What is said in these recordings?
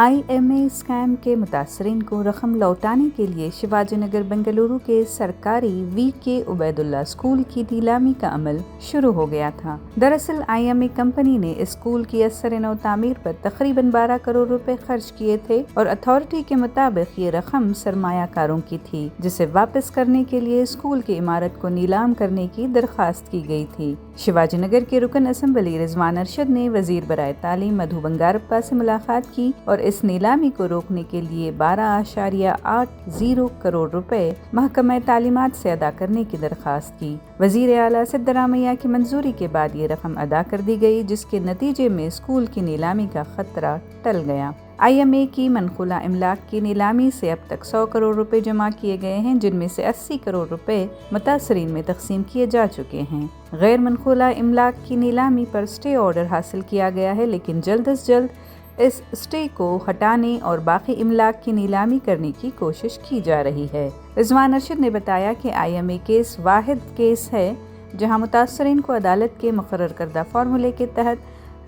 IMA scam के मुतासरीन को रकम लौटाने के लिए शिवाजी नगर बेंगलुरु के सरकारी VK उबैदुल्ला स्कूल की नीलामी का अमल शुरू हो गया था। दरअसल IMA कंपनी ने इस स्कूल की असर नौ तामीर पर तकरीबन 12 करोड़ रुपए खर्च किए थे और अथॉरिटी के मुताबिक ये रकम सरमायाकारों की थी, जिसे वापस करने के लिए स्कूल की इमारत को नीलाम करने की दरख्वास्त की गई थी। शिवाजी नगर के रुकन असम्बली रिजवान अरशद ने वजीर बराए तालीम मधु बंगारप्पा से मुलाकात की और इस नीलामी को रोकने के लिए 12.80 करोड़ रुपए महकमा तालीमात से अदा करने की दरख्वास्त की। वजीर आला सिद्दरामैया की मंजूरी के बाद ये रकम अदा कर दी गई, जिसके नतीजे में स्कूल की नीलामी का खतरा टल गया। IMA की मनकुला इमलाक की नीलामी से अब तक 100 करोड़ रुपए जमा किए गए हैं, जिनमें से 80 करोड़ रुपए मुतासरीन में तकसीम किए जा चुके हैं। गैर मनकुला इमलाक की नीलामी पर स्टे ऑर्डर हासिल किया गया है, लेकिन जल्द अज जल्द इस स्टे को हटाने और बाकी इमलाक की नीलामी करने की कोशिश की जा रही है। रिजवान अरशद ने बताया कि IMA केस वाहिद केस है जहां मुतासरीन को अदालत के मुकर्रर करदा फार्मूले के तहत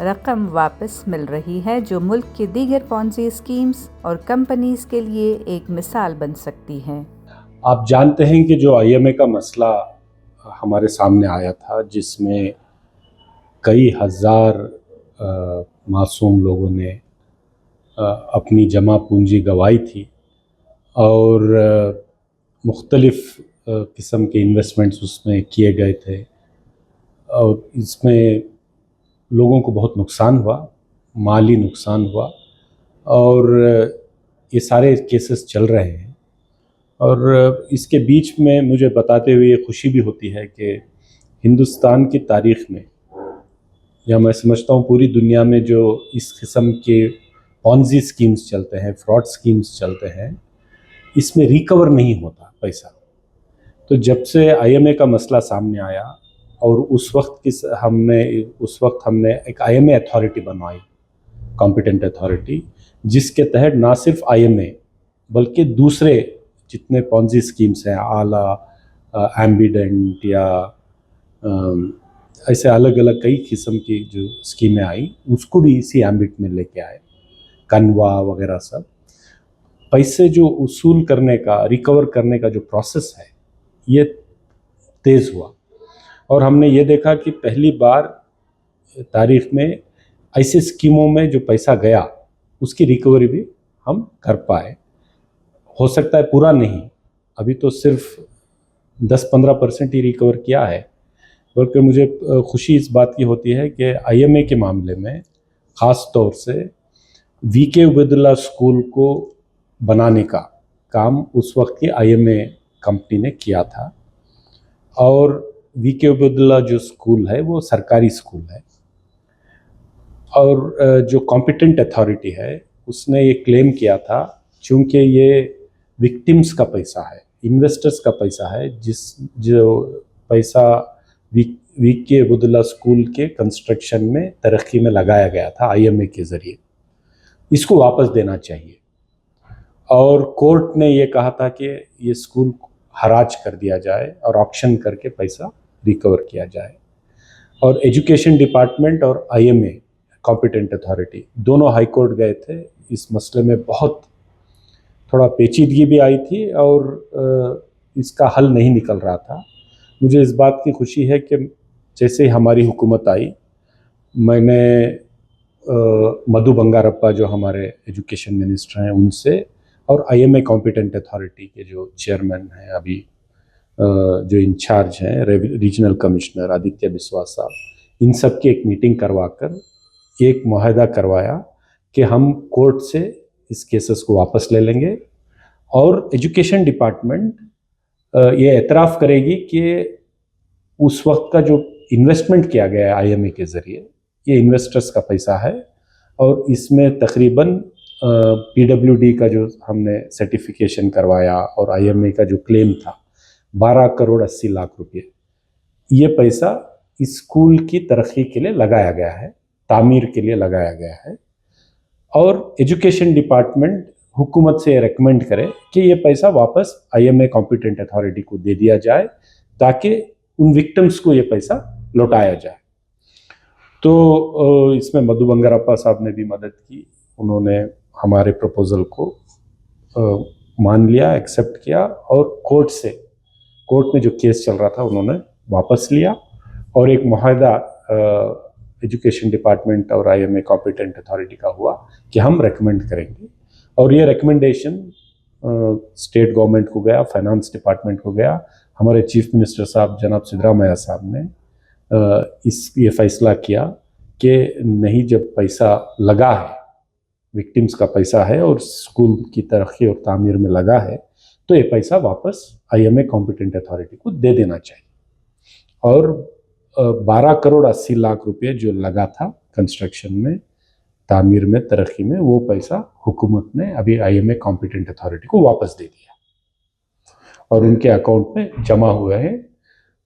रकम वापस मिल रही है, जो मुल्क के दीगर पॉन्जी स्कीम्स और कंपनीज के लिए एक मिसाल बन सकती है। आप जानते हैं कि जो IMA का मसला हमारे सामने आया था, जिसमें कई हज़ार मासूम लोगों ने अपनी जमा पूंजी गंवाई थी और मुख्तलिफ़ किस्म के इन्वेस्टमेंट्स उसमें किए गए थे और इसमें लोगों को बहुत नुकसान हुआ, माली नुकसान हुआ और ये सारे केसेस चल रहे हैं। और इसके बीच में मुझे बताते हुए खुशी भी होती है कि हिंदुस्तान की तारीख़ में, या मैं समझता हूँ पूरी दुनिया में, जो इस किस्म के पॉन्जी स्कीम्स चलते हैं, फ्रॉड स्कीम्स चलते हैं, इसमें रिकवर नहीं होता पैसा। तो जब से IMA का मसला सामने आया और उस वक्त हमने एक IMA अथॉरिटी बनवाई, कॉम्पिटेंट अथॉरिटी, जिसके तहत ना सिर्फ IMA बल्कि दूसरे जितने पॉन्जी स्कीम्स हैं, आला, एम्बिडेंट या ऐसे अलग अलग कई किस्म की जो स्कीमें आई, उसको भी इसी एम्बिट में लेके आए। कनवा वगैरह सब पैसे जो उसूल करने का, रिकवर करने का जो प्रोसेस है, ये तेज़ हुआ और हमने ये देखा कि पहली बार तारीख में ऐसी स्कीमों में जो पैसा गया उसकी रिकवरी भी हम कर पाए। हो सकता है पूरा नहीं, अभी तो सिर्फ 10-15% ही रिकवर किया है, बल्कि मुझे खुशी इस बात की होती है कि IMA के मामले में ख़ास तौर से VK उबैदुल्ला स्कूल को बनाने का काम उस वक्त की IMA कंपनी ने किया था और VK उबैदुल्ला जो स्कूल है वो सरकारी स्कूल है और जो कॉम्पिटेंट अथॉरिटी है उसने ये क्लेम किया था, चूँकि ये विक्टिम्स का पैसा है, इन्वेस्टर्स का पैसा है, जो पैसा VK उबैदुल्ला स्कूल के कंस्ट्रक्शन में, तरक्की में लगाया गया था IMA के ज़रिए, इसको वापस देना चाहिए। और कोर्ट ने ये कहा था कि ये स्कूल हराज कर दिया जाए और ऑक्शन करके पैसा रिकवर किया जाए। और एजुकेशन डिपार्टमेंट और IMA कॉम्पिटेंट अथॉरिटी दोनों हाई कोर्ट गए थे। इस मसले में बहुत थोड़ा पेचीदगी भी आई थी और इसका हल नहीं निकल रहा था। मुझे इस बात की खुशी है कि जैसे हमारी हुकूमत आई, मैंने मधु बंगारप्पा जो हमारे एजुकेशन मिनिस्टर हैं उनसे और IMA कॉम्पिटेंट अथॉरिटी के जो चेयरमैन हैं अभी, जो इंचार्ज हैं, रीजनल कमिश्नर आदित्य बिस्वास साहब, इन सब की एक मीटिंग करवाकर एक मुआहदा करवाया कि हम कोर्ट से इस केसेस को वापस ले लेंगे और एजुकेशन डिपार्टमेंट ये एतराफ़ करेगी कि उस वक्त का जो इन्वेस्टमेंट किया गया है IMA के ज़रिए, ये इन्वेस्टर्स का पैसा है और इसमें तकरीबन PWD का जो हमने सर्टिफिकेशन करवाया और IMA का जो क्लेम था 12 करोड़ 80 लाख रुपये, ये पैसा इस स्कूल की तरक्की के लिए लगाया गया है, तामीर के लिए लगाया गया है। और एजुकेशन डिपार्टमेंट हुकूमत से रिकमेंड करे कि ये पैसा वापस IMA कॉम्पिटेंट अथॉरिटी को दे दिया जाए ताकि उन विक्टिम्स को ये पैसा लौटाया जाए। तो इसमें मधु बंगारप्पा साहब ने भी मदद की, उन्होंने हमारे प्रपोजल को मान लिया, एक्सेप्ट किया और कोर्ट में जो केस चल रहा था उन्होंने वापस लिया और एक मुआहदा एजुकेशन डिपार्टमेंट और IMA कॉम्पिटेंट अथॉरिटी का हुआ कि हम रेकमेंड करेंगे। और ये रिकमेंडेशन स्टेट गवर्नमेंट को गया, फाइनेंस डिपार्टमेंट को गया। हमारे चीफ मिनिस्टर साहब जनाब सिद्धरामैया साहब ने ये फैसला किया कि नहीं, जब पैसा लगा है, विक्टिम्स का पैसा है और स्कूल की तरक्की और तामीर में लगा है, तो ये पैसा वापस IMA कॉम्पिटेंट अथॉरिटी को दे देना चाहिए। और 12 करोड़ 80 लाख रुपए जो लगा था कंस्ट्रक्शन में, तामीर में, तरक्की में, वो पैसा हुकूमत ने अभी IMA कॉम्पिटेंट अथॉरिटी को वापस दे दिया और उनके अकाउंट में जमा हुए हैं।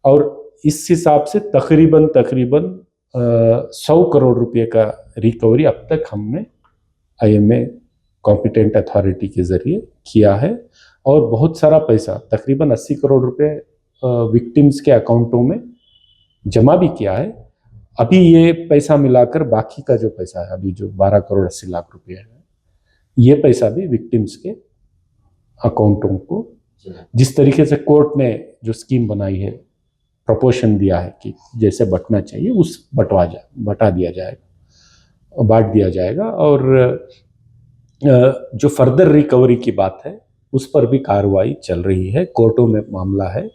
और इस हिसाब से तकरीबन 100 करोड़ रुपए का रिकवरी अब तक हमने IMA कॉम्पिटेंट अथॉरिटी के जरिए किया है और बहुत सारा पैसा, तकरीबन 80 करोड़ रुपए विक्टिम्स के अकाउंटों में जमा भी किया है। अभी ये पैसा मिलाकर बाकी का जो पैसा है, अभी जो 12 करोड़ 80 लाख रुपए है, ये पैसा भी विक्टिम्स के अकाउंटों को, जिस तरीके से कोर्ट ने जो स्कीम बनाई है, प्रपोर्शन दिया है कि जैसे बंटना चाहिए उस बटा दिया जाएगा, बांट दिया जाएगा। और जो फर्दर रिकवरी की बात है उस पर भी कार्रवाई चल रही है, कोर्टों में मामला है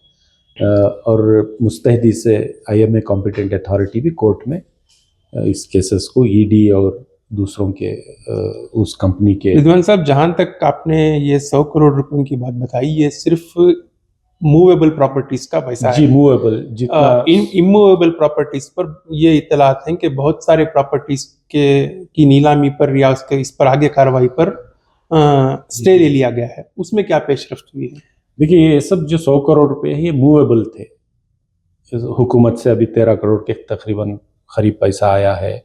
और मुस्तैदी से IMA कॉम्पिटेंट अथॉरिटी भी कोर्ट में इस केसेस को ED और दूसरों के उस कंपनी के। विद्वान साहब, जहां तक आपने ये 100 करोड़ रुपयों की बात बताई, ये सिर्फ मूवेबल प्रॉपर्टीज का पैसा है। जी, मूवेबल, जितना इमूवेबल प्रॉपर्टीज पर ये इत्तलात हैं कि बहुत सारे प्रॉपर्टीज की नीलामी पर या उसके इस पर आगे कार्रवाई पर स्टे ले लिया गया है, उसमें क्या पेशरफ्त हुई है? देखिए, ये सब जो 100 करोड़ रुपए है ये मूवेबल थे। हुकूमत से अभी 13 करोड़ के तकरीबन करीब पैसा आया है।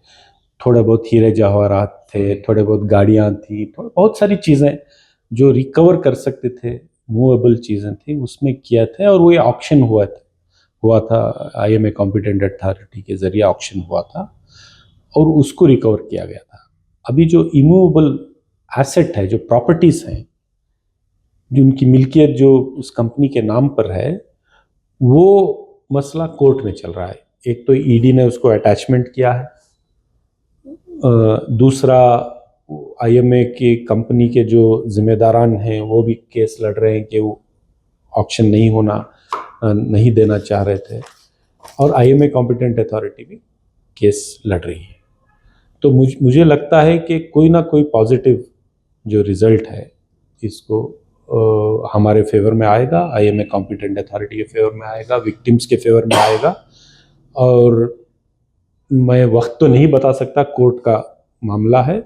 थोड़े बहुत हीरे जवाहरात थे, थोड़े बहुत गाड़ियां थी, बहुत सारी चीज़ें जो रिकवर कर सकते थे, मूवेबल चीज़ें थी, उसमें किया था। और वो ये ऑक्शन हुआ था IMA कॉम्पिटेंट अथॉरिटी के जरिए ऑक्शन हुआ था और उसको रिकवर किया गया था। अभी जो इमूवेबल एसेट है, जो प्रॉपर्टीज हैं, जिनकी मिल्कियत जो उस कंपनी के नाम पर है, वो मसला कोर्ट में चल रहा है। एक तो ED ने उसको अटैचमेंट किया है, दूसरा IMA की कंपनी के जो जिम्मेदारान हैं वो भी केस लड़ रहे हैं कि वो ऑक्शन नहीं देना चाह रहे थे, और IMA कॉम्पिटेंट अथॉरिटी भी केस लड़ रही है। तो मुझे लगता है कि कोई ना कोई पॉजिटिव जो रिजल्ट है इसको हमारे फेवर में आएगा, IMA कॉम्पिटेंट अथॉरिटी के फेवर में आएगा, विक्टिम्स के फेवर में आएगा। और मैं वक्त तो नहीं बता सकता, कोर्ट का मामला है,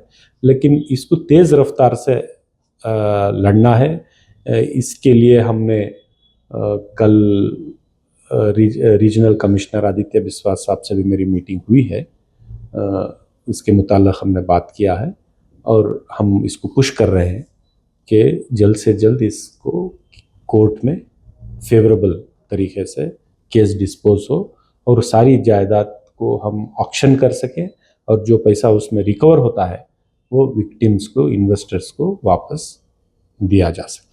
लेकिन इसको तेज़ रफ्तार से लड़ना है। इसके लिए हमने कल रीजनल कमिश्नर आदित्य बिस्वास साहब से भी मेरी मीटिंग हुई है, इसके मुताल्लिक़ हमने बात किया है और हम इसको पुश कर रहे हैं कि जल्द से जल्द इसको कोर्ट में फेवरेबल तरीके से केस डिस्पोज हो और सारी जायदाद को हम ऑक्शन कर सकें और जो पैसा उसमें रिकवर होता है वो विक्टिम्स को, इन्वेस्टर्स को वापस दिया जा सके।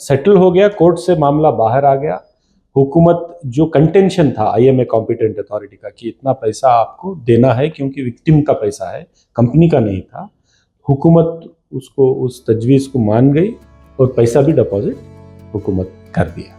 सेटल हो गया, कोर्ट से मामला बाहर आ गया। हुकूमत जो कंटेंशन था IMA कॉम्पिटेंट अथॉरिटी का कि इतना पैसा आपको देना है क्योंकि विक्टिम का पैसा है, कंपनी का नहीं था, हुकूमत उसको, उस तजवीज़ को मान गई और पैसा भी डिपॉजिट हुकूमत कर दिया।